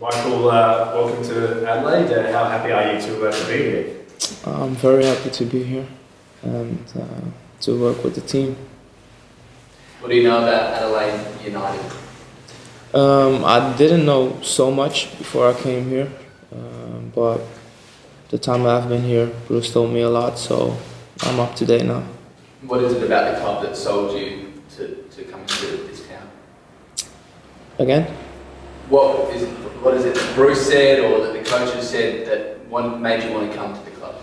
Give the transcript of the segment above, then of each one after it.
Michael, welcome to Adelaide. How happy are you to be here? I'm very happy to be here and to work with the team. What do you know about Adelaide United? I didn't know so much before I came here, but the time I've been here, Bruce told me a lot, so I'm up to date now. What is it about the club that sold you to come into this town? Again? What is it that Bruce said or that the coaches said that made you want to come to the club?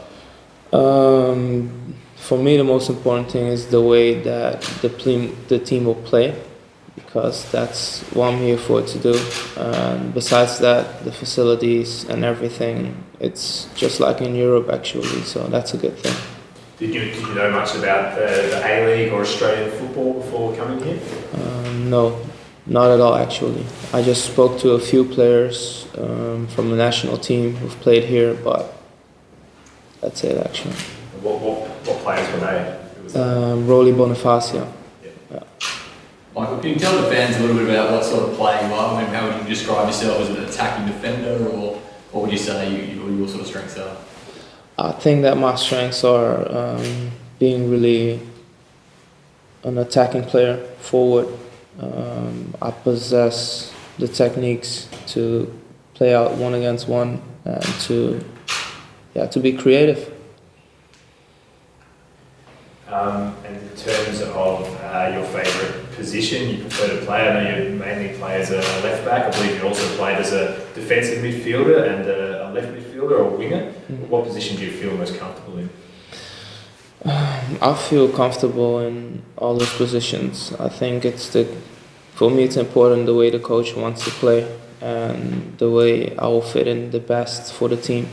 For me, the most important thing is the way that the team will play, because that's what I'm here for to do. Besides that, the facilities and everything, it's just like in Europe actually, so that's a good thing. Did you know much about the A-League or Australian football before coming here? No, not at all actually. I just spoke to a few players from the national team who've played here, but that's it actually. What players were they? Who was that? Rolly Bonifacio. Yeah. Michael, can you tell the fans a little bit about what sort of player you are? I mean, how would you describe yourself as an attacking defender, or what would you say your sort of strengths are? I think that my strengths are being really an attacking player, forward. I possess the techniques to play out one against one and to be creative. And in terms of your favourite position you prefer to play, I know you mainly play as a left back. I believe you also played as a defensive midfielder and a left midfielder or winger. What position do you feel most comfortable in? I feel comfortable in all those positions. I think for me it's important the way the coach wants to play and the way I will fit in the best for the team.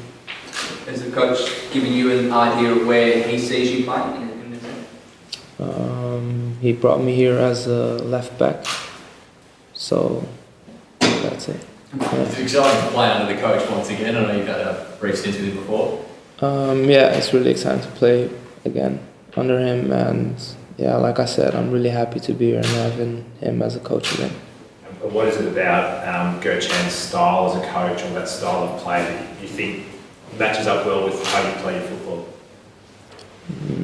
Has the coach given you an idea of where he sees you playing in the team? He brought me here as a left back, so that's it. It's exciting to play under the coach once again. I know you've had a brief stint with him before. It's really exciting to play again under him, and like I said, I'm really happy to be here and having him as a coach again. What is it about Gerchan's style as a coach, or that style of play that you think matches up well with how you play your football?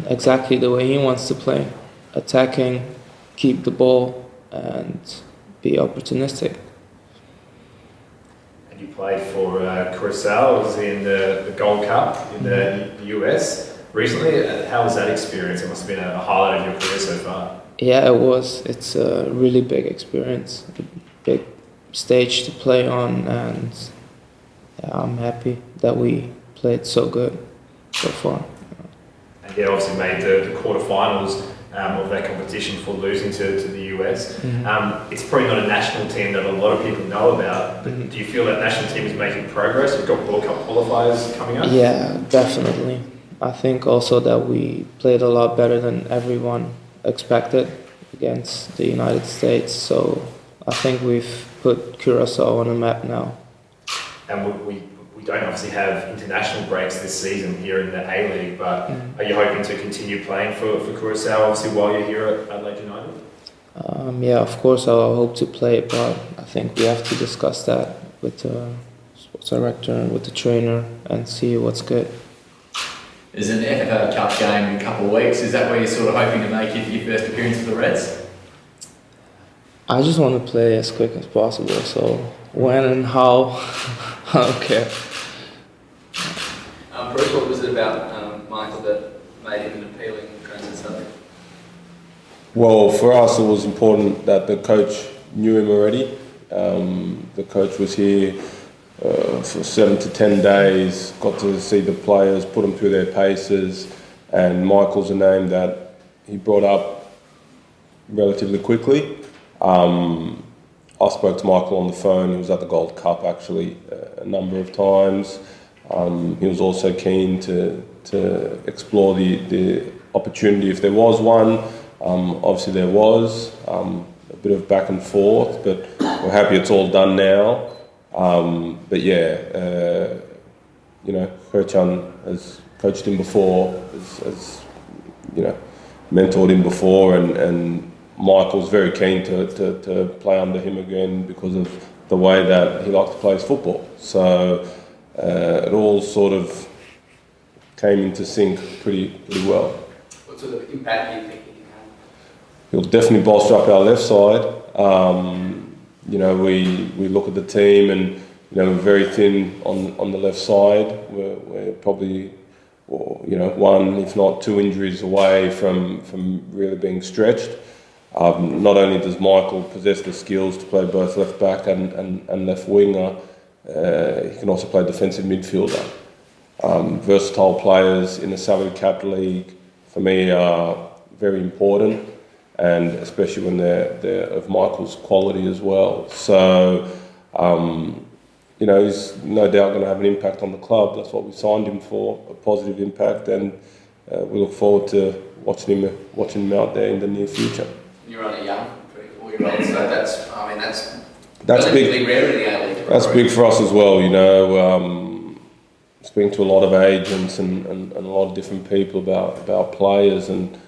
Exactly the way he wants to play, attacking, keep the ball, and be opportunistic. And you played for Curacao, was in the Gold Cup in the US recently. How was that experience? It must have been a highlight of your career so far. Yeah, it was. It's a really big experience, a big stage to play on, and I'm happy that we played so good so far. And you obviously made the quarterfinals of that competition before losing to the US. Mm-hmm. It's probably not a national team that a lot of people know about, but do you feel that national team is making progress? You've got World Cup qualifiers coming up? Yeah, definitely. I think also that we played a lot better than everyone expected against the United States, so I think we've put Curacao on the map now. And we don't obviously have international breaks this season here in the A-League, but are you hoping to continue playing for Curacao, obviously, while you're here at Adelaide United? Of course I hope to play, but I think we have to discuss that with the sports director and with the trainer and see what's good. There's an FA Cup game in a couple of weeks. Is that where you're sort of hoping to make your first appearance for the Reds? I just want to play as quick as possible, so when and how, I don't care. Bruce, what was it about Michael that made him an appealing transfer subject? Well, for us it was important that the coach knew him already. The coach was here for 7 to 10 days, got to see the players, put them through their paces, and Michael's a name that he brought up relatively quickly. I spoke to Michael on the phone. He was at the Gold Cup actually a number of times. He was also keen to explore the opportunity if there was one. Obviously there was a bit of back and forth, but we're happy it's all done now. Gerchan has coached him before, has mentored him before, and Michael's very keen to play under him again because of the way that he likes to play his football. So it all sort of came into sync pretty well. What sort of impact do you think he can have? He'll definitely bolster up our left side. You know, we look at the team and, you know, we're very thin on the left side. We're probably, you know, one, if not two injuries away from really being stretched. Not only does Michael possess the skills to play both left back and left winger, he can also play defensive midfielder. Versatile players in the salary cap league, for me, are very important, and especially when they're of Michael's quality as well. So, you know, he's no doubt going to have an impact on the club. That's what we signed him for, a positive impact, and we look forward to watching him out there in the near future. You're only young, 24-year-old, so that's That's relatively big. rare in the A-League. That's big for us as well. You know, speaking to a lot of agents and a lot of different people about players, and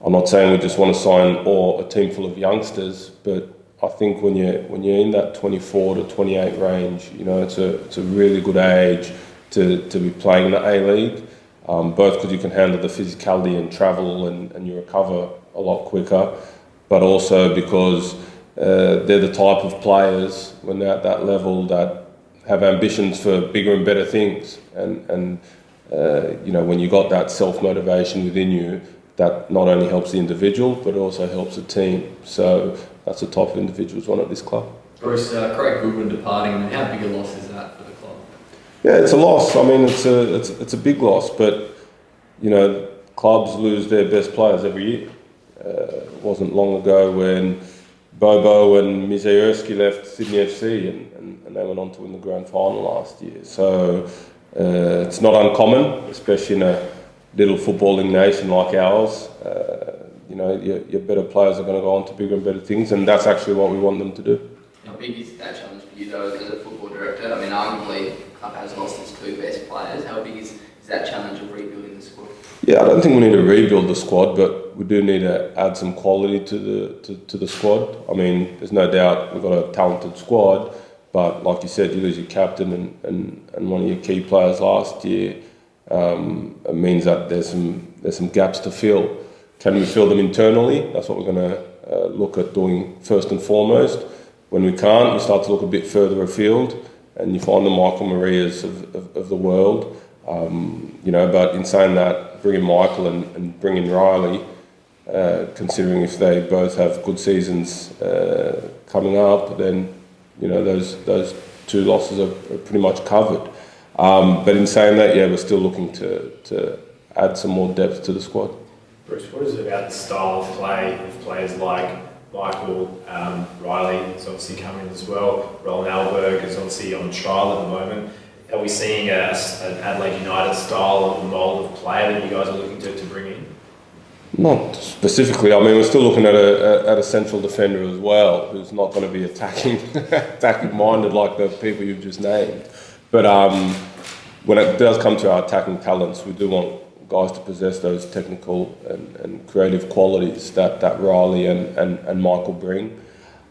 I'm not saying we just want to sign a team full of youngsters, but I think when you're in that 24 to 28 range, you know, it's a really good age to be playing in the A-League, both because you can handle the physicality and travel and you recover a lot quicker, but also because they're the type of players when they're at that level that have ambitions for bigger and better things, and you know, when you got that self-motivation within you, that not only helps the individual but also helps the team. So that's the type of individuals we want at this club. Bruce, Craig Goodwin departing, I mean, how big a loss is that for the club? Yeah, it's a loss. I mean, it's a big loss, but you know, clubs lose their best players every year. It wasn't long ago when Bobo and Mizejerski left Sydney FC and they went on to win the grand final last year. So it's not uncommon, especially in a little footballing nation like ours. You know, your better players are going to go on to bigger and better things, and that's actually what we want them to do. How big is that challenge for you though as a football director? I mean, arguably the club has lost its two best players. How big is that challenge of rebuilding the squad? Yeah, I don't think we need to rebuild the squad, but we do need to add some quality to the squad. I mean, there's no doubt we've got a talented squad, but like you said, you lose your captain and one of your key players last year. It means that there's some gaps to fill. Can we fill them internally? That's what we're going to look at doing first and foremost. When we can't, we start to look a bit further afield, and you find the Michaël Marias of the world. You know, but in saying that, bringing Michael and bringing Riley, considering if they both have good seasons coming up, then you know those two losses are pretty much covered. But in saying that, yeah, we're still looking to add some more depth to the squad. Bruce, what is it about the style of play of players like Michael, Riley is obviously coming as well, Roland Alberg is obviously on trial at the moment. Are we seeing an Adelaide United style or mould of player that you guys are looking to bring in? Not specifically. I mean, we're still looking at a central defender as well, who's not going to be attacking minded like the people you've just named. But when it does come to our attacking talents, we do want guys to possess those technical and creative qualities that Riley and Michael bring.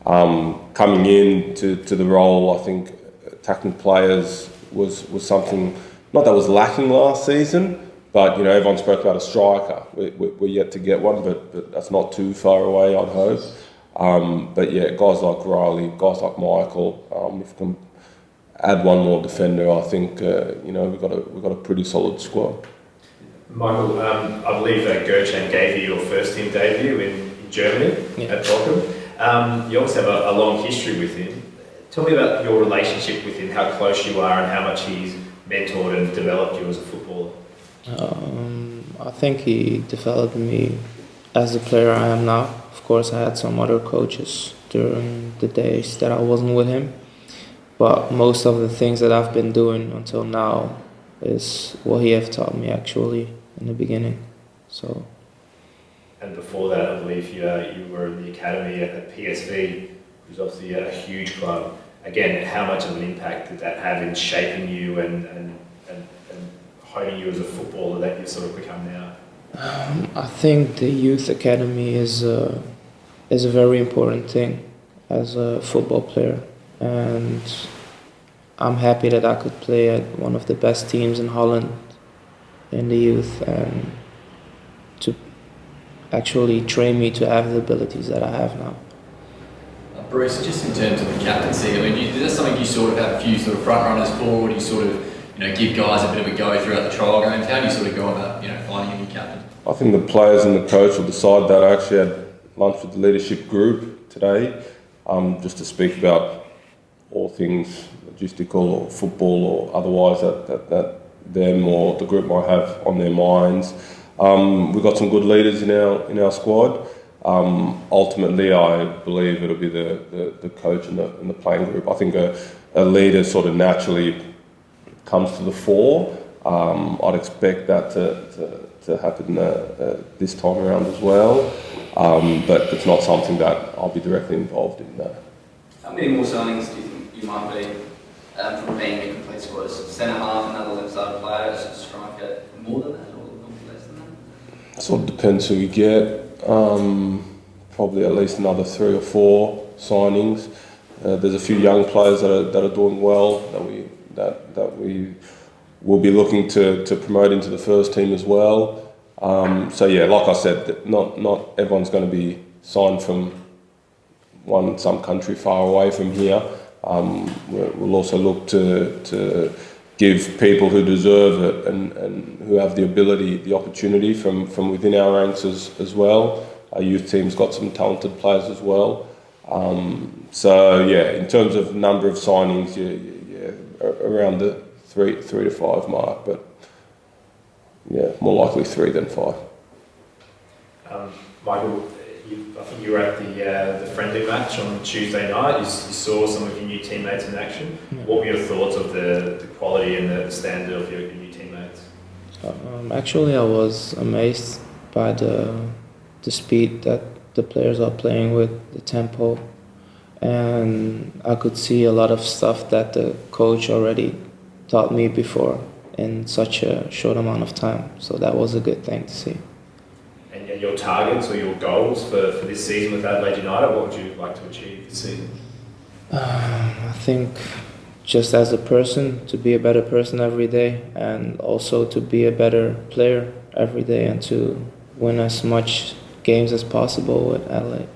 Coming in to the role, I think attacking players was something not that was lacking last season, but you know, everyone spoke about a striker. We're yet to get one, but that's not too far away, I'd hope. But yeah, guys like Riley, guys like Michael, if we can add one more defender, I think you know, we've got a pretty solid squad. Michael, I believe that Gertjan gave you your first team debut in Germany at Bochum. You also have a long history with him. Tell me about your relationship with him, how close you are and how much he's mentored and developed you as a footballer. I think he developed me as the player I am now. Of course, I had some other coaches during the days that I wasn't with him, but most of the things that I've been doing until now is what he have taught me actually in the beginning. So. And before that, I believe you were in the academy at PSV, which is obviously a huge club. Again, how much of an impact did that have in shaping you and honing you as a footballer that you've sort of become now? I think the youth academy is a very important thing as a football player. and I'm happy that I could play at one of the best teams in Holland in the youth, and to actually train me to have the abilities that I have now. Bruce, just in terms of the captaincy, I mean, is that something you sort of have a few sort of front runners for, or do you sort of, give guys a bit of a go throughout the trial games? How do you sort of go about, finding a new captain? I think the players and the coach will decide that. I actually had lunch with the leadership group today, just to speak about all things logistical or football or otherwise that them or the group might have on their minds. We've got some good leaders in our squad. Ultimately, I believe it'll be the coach and the playing group. I think a leader sort of naturally comes to the fore. I'd expect that to happen this time around as well, but it's not something that I'll be directly involved in. How many more signings do you think you might be from being a complete squad? Centre half, another left side player, striker, more than that or less than that? Sort of depends who you get. Probably at least another 3 or 4 signings. There's a few young players that are doing well that we will be looking to promote into the first team as well. So yeah, like I said, not everyone's going to be signed from some country far away from here. We'll also look to give people who deserve it and who have the ability, the opportunity from within our ranks as well. Our youth team's got some talented players as well. So yeah, in terms of number of signings, yeah, around the 3 to 5 mark, but yeah, more likely 3 than 5. Michael, I think you were at the friendly match on Tuesday night. You saw some of your new teammates in action. Yeah. What were your thoughts of the quality and the standard of your new teammates? Actually, I was amazed by the speed that the players are playing with, the tempo, and I could see a lot of stuff that the coach already taught me before in such a short amount of time. So that was a good thing to see. And your targets or your goals for this season with Adelaide United, what would you like to achieve this season? I think just as a person, to be a better person every day, and also to be a better player every day, and to win as much games as possible with Adelaide.